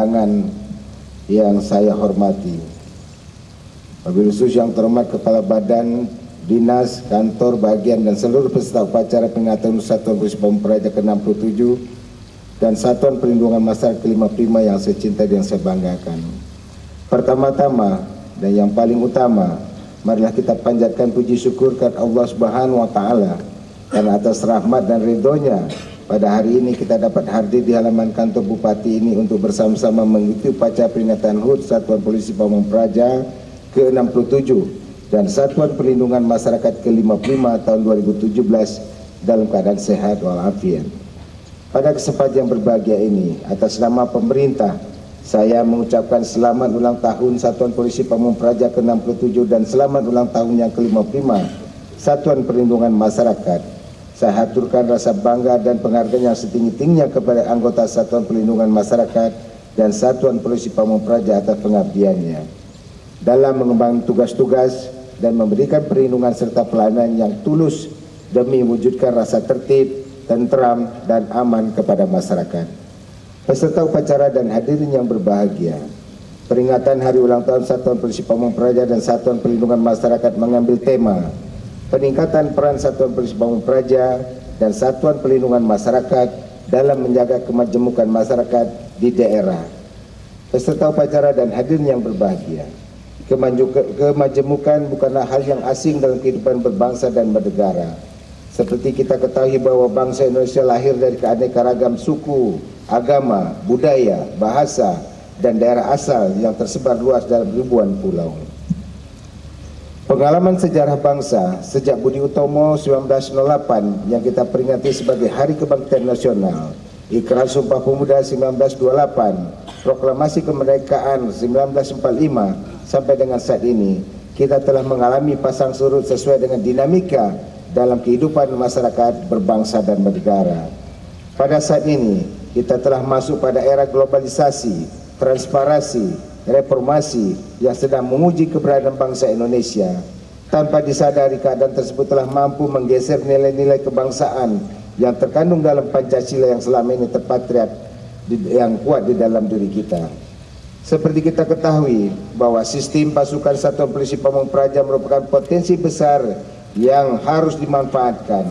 undangan yang saya hormati. Wabil khusus yang terhormat Kepala Badan, Dinas, Kantor, Bagian, dan seluruh peserta upacara peringatan Satuan Polisi Pamung Praja ke-67 dan Satuan Perlindungan Masyarakat ke-55 yang saya cintai dan saya banggakan. Pertama-tama dan yang paling utama, marilah kita panjatkan puji syukur kepada Allah Subhanahu wa Ta'ala karena atas rahmat dan ridhonya pada hari ini kita dapat hadir di halaman kantor Bupati ini untuk bersama-sama mengikuti upacara peringatan HUT Satuan Polisi Pamung Praja ke-67 dan Satuan Perlindungan Masyarakat ke-55 tahun 2017 dalam keadaan sehat walafiat. Pada kesempatan yang berbahagia ini, atas nama pemerintah, saya mengucapkan selamat ulang tahun Satuan Polisi Pamung Praja ke-67 dan selamat ulang tahun yang ke-55 Satuan Perlindungan Masyarakat. Saya haturkan rasa bangga dan penghargaan yang setinggi-tingginya kepada anggota Satuan Perlindungan Masyarakat dan Satuan Polisi Pamung Praja atas pengabdiannya dalam mengembangkan tugas-tugas dan memberikan perlindungan serta pelayanan yang tulus demi mewujudkan rasa tertib, tentram, dan aman kepada masyarakat. Peserta upacara dan hadirin yang berbahagia, peringatan hari ulang tahun Satuan Polisi Pamung Praja dan Satuan Perlindungan Masyarakat mengambil tema peningkatan peran Satuan Polisi Pamung Praja dan Satuan Perlindungan Masyarakat dalam menjaga kemajemukan masyarakat di daerah. Peserta upacara dan hadirin yang berbahagia, kemajemukan bukanlah hal yang asing dalam kehidupan berbangsa dan bernegara. Seperti kita ketahui bahwa bangsa Indonesia lahir dari keanekaragam suku, agama, budaya, bahasa, dan daerah asal yang tersebar luas dalam ribuan pulau. Pengalaman sejarah bangsa sejak Budi Utomo 1908 yang kita peringati sebagai Hari Kebangkitan Nasional, Ikrar Sumpah Pemuda 1928, Proklamasi Kemerdekaan 1945 sampai dengan saat ini, kita telah mengalami pasang surut sesuai dengan dinamika dalam kehidupan masyarakat berbangsa dan bernegara. Pada saat ini, kita telah masuk pada era globalisasi, transparansi, reformasi yang sedang menguji keberadaan bangsa Indonesia. Tanpa disadari, keadaan tersebut telah mampu menggeser nilai-nilai kebangsaan yang terkandung dalam Pancasila yang selama ini terpatriat yang kuat di dalam diri kita. Seperti kita ketahui bahwa sistem pasukan Satuan Polisi Pamung Praja merupakan potensi besar yang harus dimanfaatkan.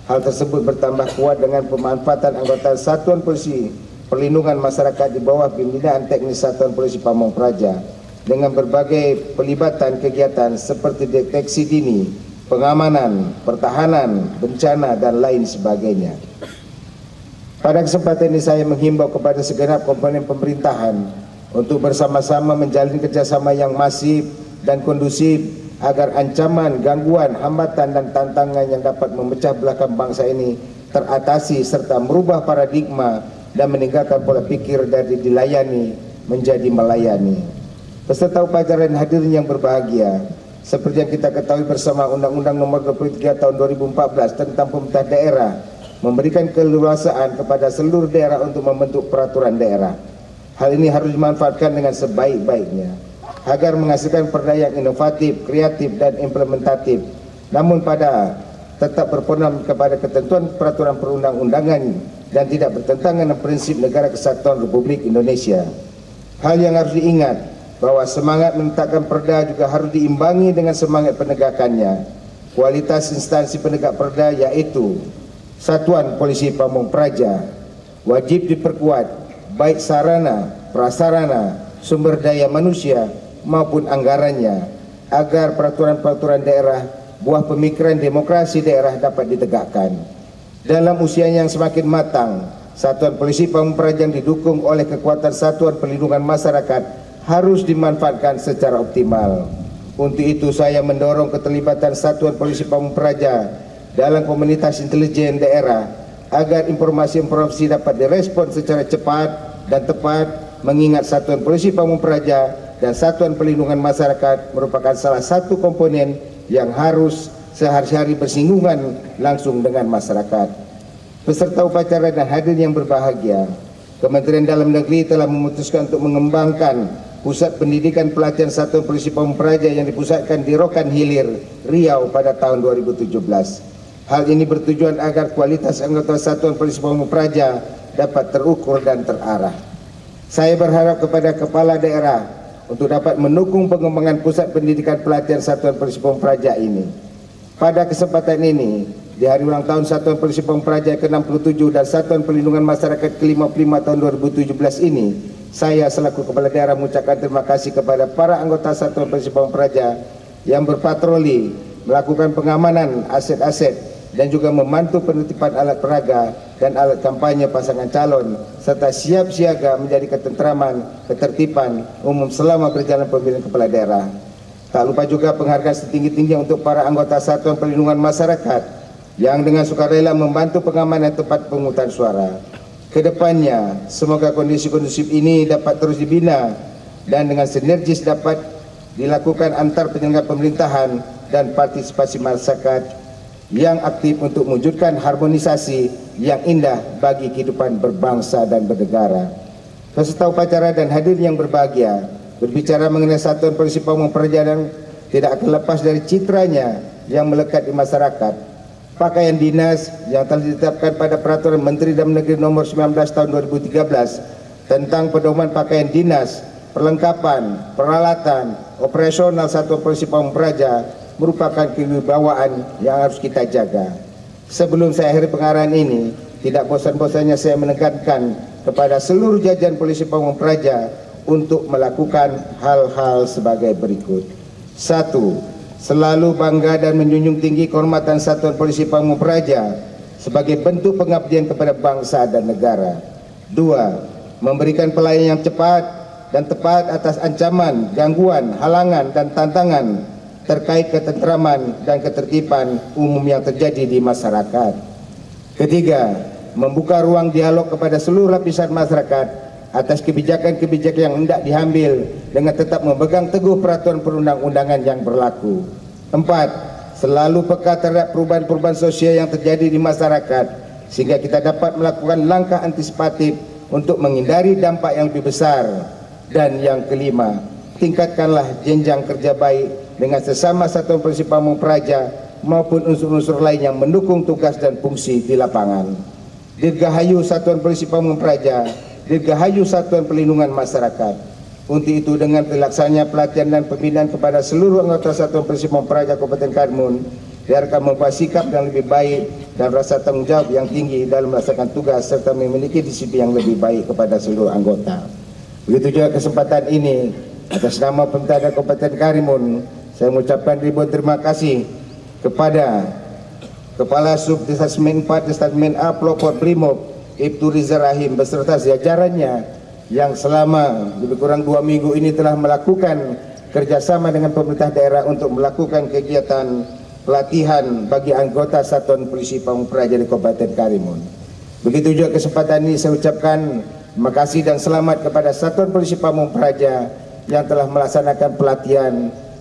Hal tersebut bertambah kuat dengan pemanfaatan anggota Satuan Polisi Perlindungan Masyarakat di bawah pembinaan teknis Satuan Polisi Pamung Praja dengan berbagai pelibatan kegiatan seperti deteksi dini, pengamanan, pertahanan, bencana, dan lain sebagainya. Pada kesempatan ini saya menghimbau kepada segenap komponen pemerintahan untuk bersama-sama menjalin kerjasama yang masif dan kondusif agar ancaman, gangguan, hambatan, dan tantangan yang dapat memecah belahkan bangsa ini teratasi serta merubah paradigma dan meninggalkan pola pikir dari dilayani menjadi melayani. Peserta upacara dan hadirin yang berbahagia, seperti yang kita ketahui bersama Undang-Undang Nomor 23 Tahun 2014 tentang Pemerintah Daerah memberikan keleluasaan kepada seluruh daerah untuk membentuk peraturan daerah. Hal ini harus dimanfaatkan dengan sebaik-baiknya agar menghasilkan perda yang inovatif, kreatif, dan implementatif, namun tetap berpedoman kepada ketentuan peraturan perundang-undangan dan tidak bertentangan dengan prinsip negara kesatuan Republik Indonesia. Hal yang harus diingat bahwa semangat menetapkan perda juga harus diimbangi dengan semangat penegakannya. Kualitas instansi penegak perda yaitu Satuan Polisi Pamung Praja wajib diperkuat baik sarana, prasarana, sumber daya manusia maupun anggarannya agar peraturan-peraturan daerah, buah pemikiran demokrasi daerah dapat ditegakkan. Dalam usianya yang semakin matang, Satuan Polisi Pamung Praja yang didukung oleh kekuatan Satuan Perlindungan Masyarakat harus dimanfaatkan secara optimal. Untuk itu saya mendorong keterlibatan Satuan Polisi Pamung Praja dalam komunitas intelijen daerah agar informasi-informasi dapat direspon secara cepat dan tepat, mengingat Satuan Polisi Pamung Praja dan Satuan Perlindungan Masyarakat merupakan salah satu komponen yang harus sehari-hari bersinggungan langsung dengan masyarakat. Peserta upacara dan hadirin yang berbahagia, Kementerian Dalam Negeri telah memutuskan untuk mengembangkan Pusat Pendidikan Pelatihan Satuan Polisi Pamung Praja yang dipusatkan di Rokan Hilir, Riau pada tahun 2017. Hal ini bertujuan agar kualitas anggota Satuan Polisi Pamung Praja dapat terukur dan terarah. Saya berharap kepada kepala daerah untuk dapat mendukung pengembangan pusat pendidikan pelatihan Satuan Polisi Pamung Praja ini. Pada kesempatan ini, di hari ulang tahun Satuan Polisi Pamung Praja ke-67 dan Satuan Perlindungan Masyarakat ke-55 tahun 2017 ini, saya selaku kepala daerah mengucapkan terima kasih kepada para anggota Satuan Polisi Pamung Praja yang berpatroli, melakukan pengamanan aset-aset dan juga membantu penertiban alat peraga dan alat kampanye pasangan calon serta siap siaga menjadi ketentraman, ketertiban umum selama berjalan pemilihan kepala daerah. Tak lupa juga penghargaan setinggi-tingginya untuk para anggota Satuan Perlindungan Masyarakat yang dengan sukarela membantu pengamanan tempat pemungutan suara. Kedepannya, semoga kondisi kondusif ini dapat terus dibina dan dengan sinergis dapat dilakukan antar penyelenggara pemerintahan dan partisipasi masyarakat yang aktif untuk mewujudkan harmonisasi yang indah bagi kehidupan berbangsa dan bernegara. Peserta upacara dan hadirin yang berbahagia, berbicara mengenai Satuan Polisi Pamung Praja tidak akan lepas dari citranya yang melekat di masyarakat. Pakaian dinas yang telah ditetapkan pada Peraturan Menteri Dalam Negeri Nomor 19 Tahun 2013 tentang pedoman pakaian dinas, perlengkapan, peralatan, operasional Satuan Polisi Pamung Praja merupakan kewibawaan yang harus kita jaga. Sebelum saya akhiri pengarahan ini, tidak bosan-bosannya saya menekankan kepada seluruh jajaran Polisi Pamung Praja untuk melakukan hal-hal sebagai berikut. 1. Selalu bangga dan menjunjung tinggi kehormatan Satuan Polisi Pamung Praja sebagai bentuk pengabdian kepada bangsa dan negara. 2. Memberikan pelayanan yang cepat dan tepat atas ancaman, gangguan, halangan, dan tantangan terkait ketentraman dan ketertiban umum yang terjadi di masyarakat. 3. Membuka ruang dialog kepada seluruh lapisan masyarakat atas kebijakan-kebijakan yang hendak diambil dengan tetap memegang teguh peraturan perundang-undangan yang berlaku. 4. Selalu peka terhadap perubahan-perubahan sosial yang terjadi di masyarakat sehingga kita dapat melakukan langkah antisipatif untuk menghindari dampak yang lebih besar. Dan yang kelima, tingkatkanlah jenjang kerja baik dengan sesama Satuan Polisi Pamung Praja maupun unsur-unsur lain yang mendukung tugas dan fungsi di lapangan. Dirgahayu Satuan Polisi Pamung Praja, Dirgahayu Satuan Perlindungan Masyarakat. Untuk itu dengan terlaksananya pelatihan dan pembinaan kepada seluruh anggota Satuan Polisi Pamung Praja Kabupaten Karimun diharapkan membuat sikap yang lebih baik dan rasa tanggung jawab yang tinggi dalam melaksanakan tugas serta memiliki disiplin yang lebih baik kepada seluruh anggota. Begitu juga kesempatan ini atas nama pemerintah Kabupaten Karimun saya mengucapkan ribuan terima kasih kepada Kepala Subdestasmen 4 Destasmen A Pelopor Brimob Ibtu Rizal Rahim beserta jajarannya yang selama lebih kurang 2 minggu ini telah melakukan kerjasama dengan pemerintah daerah untuk melakukan kegiatan pelatihan bagi anggota Satuan Polisi Pamung Praja di Kabupaten Karimun. Begitu juga kesempatan ini saya ucapkan terima kasih dan selamat kepada Satuan Polisi Pamung Praja yang telah melaksanakan pelatihan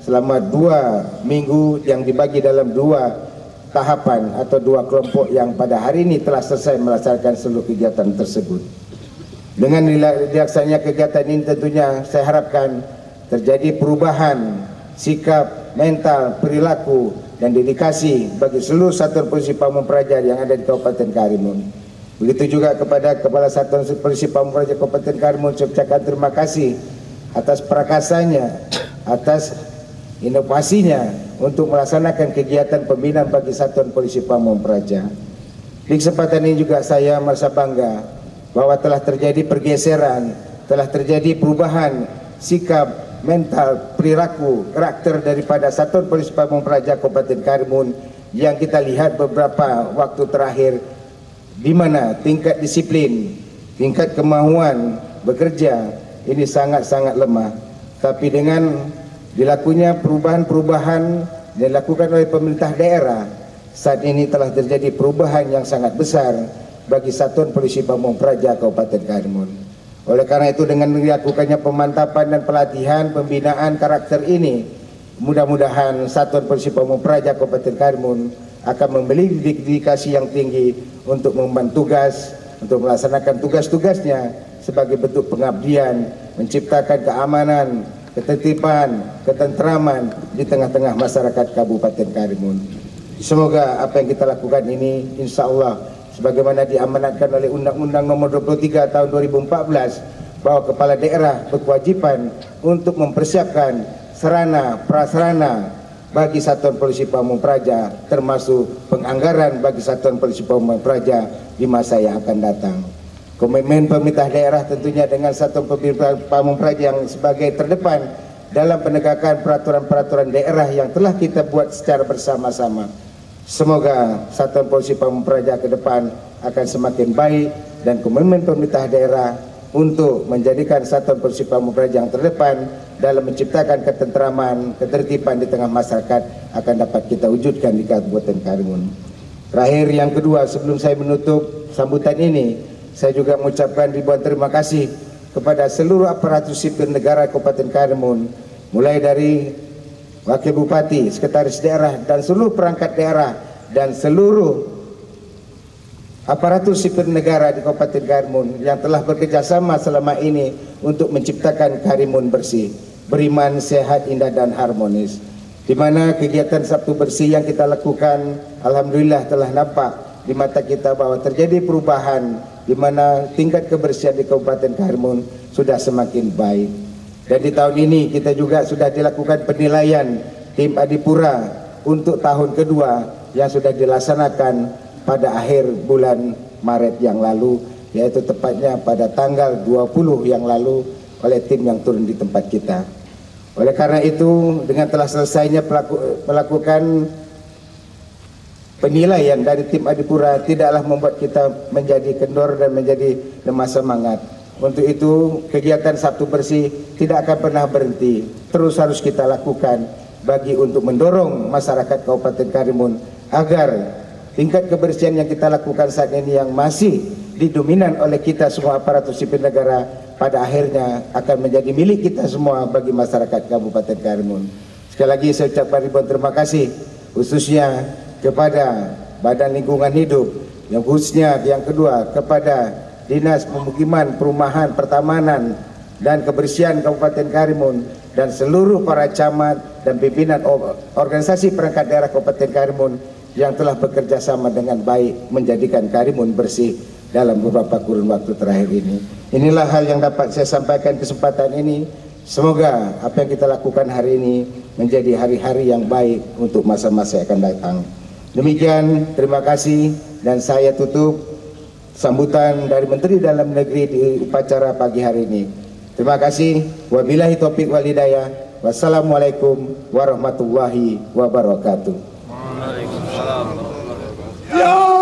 selama 2 minggu yang dibagi dalam 2 tahapan atau 2 kelompok yang pada hari ini telah selesai melaksanakan seluruh kegiatan tersebut. Dengan dilaksanakannya kegiatan ini tentunya saya harapkan terjadi perubahan sikap, mental, perilaku dan dedikasi bagi seluruh Satuan Polisi Pamung Praja yang ada di Kabupaten Karimun. Begitu juga kepada Kepala Satuan Polisi Pamung Praja Kabupaten Karimun saya ucapkan terima kasih atas prakasanya, atas inovasinya untuk melaksanakan kegiatan pembinaan bagi Satuan Polisi Pamung Praja. Di kesempatan ini juga saya merasa bangga bahwa telah terjadi pergeseran, telah terjadi perubahan sikap, mental, perilaku, karakter daripada Satuan Polisi Pamung Praja Kabupaten Karimun yang kita lihat beberapa waktu terakhir di mana tingkat disiplin, tingkat kemauan bekerja ini sangat-sangat lemah. Tapi dengan dilakukannya perubahan-perubahan yang dilakukan oleh pemerintah daerah, saat ini telah terjadi perubahan yang sangat besar bagi Satuan Polisi Pamung Praja Kabupaten Karimun. Oleh karena itu dengan dilakukannya pemantapan dan pelatihan pembinaan karakter ini, mudah-mudahan Satuan Polisi Pamung Praja Kabupaten Karimun akan memiliki dedikasi yang tinggi untuk mengemban tugas, untuk melaksanakan tugas-tugasnya sebagai bentuk pengabdian, menciptakan keamanan, ketertiban, ketentraman di tengah-tengah masyarakat Kabupaten Karimun. Semoga apa yang kita lakukan ini insya Allah sebagaimana diamanatkan oleh Undang-Undang Nomor 23 Tahun 2014 bahwa kepala daerah berkewajiban untuk mempersiapkan sarana prasarana bagi Satuan Polisi Pamung Praja, termasuk penganggaran bagi Satuan Polisi Pamung Praja di masa yang akan datang. Komitmen pemerintah daerah tentunya dengan Satuan Polisi Pamung Praja yang sebagai terdepan dalam penegakan peraturan-peraturan daerah yang telah kita buat secara bersama-sama. Semoga Satuan Polisi Pamung Praja ke depan akan semakin baik, dan komitmen pemerintah daerah untuk menjadikan Satuan Polisi Pamung Praja yang terdepan dalam menciptakan ketentraman, ketertiban di tengah masyarakat akan dapat kita wujudkan di Kabupaten Karimun. Terakhir, yang kedua, sebelum saya menutup sambutan ini, saya juga mengucapkan ribuan terima kasih kepada seluruh aparatur sipil negara Kabupaten Karimun, mulai dari Wakil Bupati, Sekretaris Daerah, dan seluruh perangkat daerah, dan seluruh aparatur sipil negara di Kabupaten Karimun yang telah bekerjasama selama ini untuk menciptakan Karimun bersih, beriman, sehat, indah, dan harmonis. Di mana kegiatan Sabtu Bersih yang kita lakukan, alhamdulillah telah nampak di mata kita bahwa terjadi perubahan, di mana tingkat kebersihan di Kabupaten Karimun sudah semakin baik. Dan di tahun ini kita juga sudah dilakukan penilaian tim Adipura untuk tahun kedua yang sudah dilaksanakan pada akhir bulan Maret yang lalu, yaitu tepatnya pada tanggal 20 yang lalu oleh tim yang turun di tempat kita. Oleh karena itu, dengan telah selesainya melakukan penilaian dari tim Adipura tidaklah membuat kita menjadi kendor dan menjadi lemah semangat. Untuk itu, kegiatan Sabtu Bersih tidak akan pernah berhenti, terus harus kita lakukan bagi untuk mendorong masyarakat Kabupaten Karimun agar tingkat kebersihan yang kita lakukan saat ini yang masih didominan oleh kita semua aparatur sipil negara pada akhirnya akan menjadi milik kita semua bagi masyarakat Kabupaten Karimun. Sekali lagi saya ucapkan ribuan terima kasih khususnya kepada Badan Lingkungan Hidup, yang khususnya yang kedua kepada Dinas Pemukiman, Perumahan, Pertamanan, dan Kebersihan Kabupaten Karimun, dan seluruh para camat dan pimpinan organisasi perangkat daerah Kabupaten Karimun yang telah bekerja sama dengan baik menjadikan Karimun bersih dalam beberapa kurun waktu terakhir ini. Inilah hal yang dapat saya sampaikan kesempatan ini. Semoga apa yang kita lakukan hari ini menjadi hari-hari yang baik untuk masa-masa yang akan datang. Demikian, terima kasih, dan saya tutup sambutan dari Menteri Dalam Negeri di upacara pagi hari ini. Terima kasih. Wabillahi taufiq wal hidayah. Wassalamualaikum warahmatullahi wabarakatuh. Ya